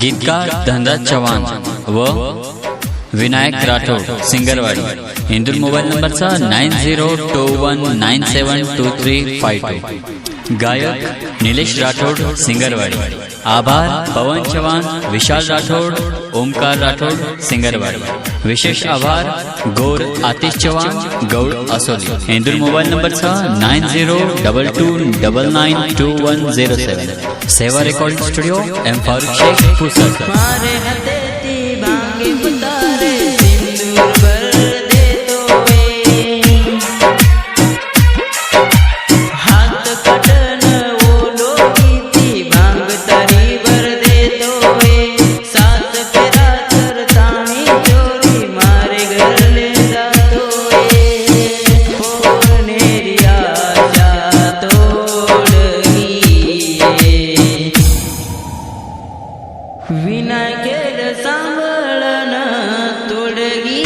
गीतकार धनराज चव्हाण व विनायक राठोड सिंगरवाडी। इंदूर मोबाईल नंबरचा 9021972352। गायक निलेश राठोड सिंगरवाडी। आभार पवन चव्हाण, विशाल राठोड, ओमकार राठोड सिंगरवाडी। विशेष आभार गौर आतिश चव्हाण गौड़ असोली। इंदूर मोबाईल नंबरचा 9022992107। Seva recording studio M Farooq Shaikh Pusad. Vinayak सांभळन तोडगी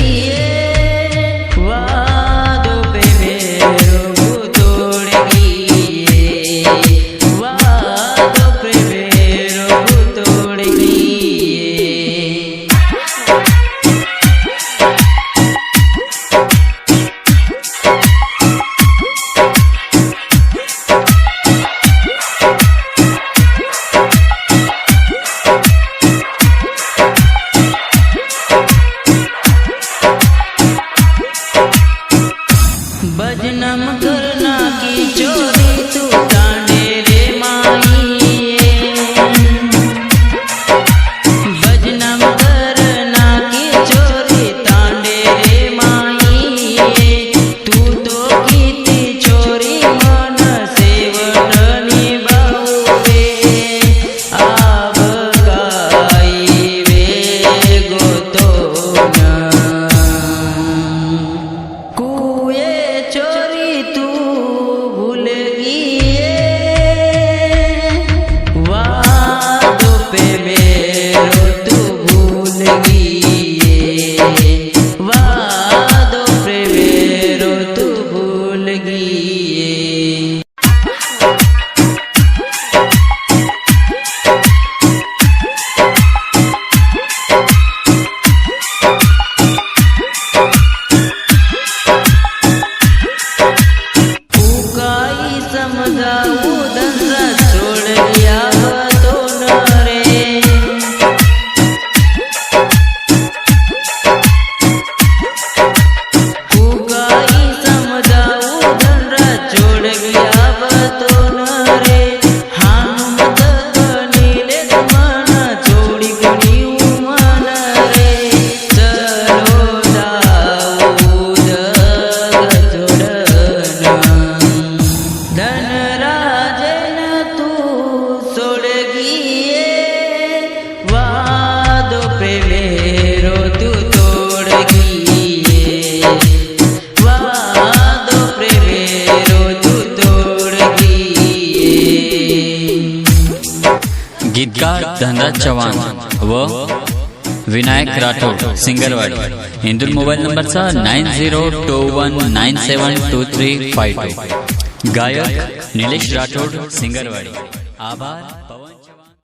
वादो पे मेरो तोडगी वादो पे मेरो तोडगी। बजनम करना की चोरी तू कांडे रे माई। बजनम करना की चोरी तांडे रे माई। तू तो कीती चोरी मन सेवटनी बाहुवे। आब काई वे गोतो न कुए चोरी तू भूल गई वादों पे मेरो तू भूल गई वादों पे मेरो तू भूल गई। समझाऊ धंधा छोड़ गया तो न रे। उगाई समझाऊ धंधा छोड़ गया तो न रे। हम मत नीले मन छोड़ी गुनी मन रे। चलो जाऊ जग छोड़ना धनराजन तू सोड़गी वादों पे मेरो तू तोड़गी वादों पे मेरो तू तोड़गी। गीतकार धनराज चव्हाण व विनायक राठोड सिंगरवाडी। इंदूर मोबाईल नंबरचा 9021972352। गायक निलेश राठोड सिंगरवाडी। आभार।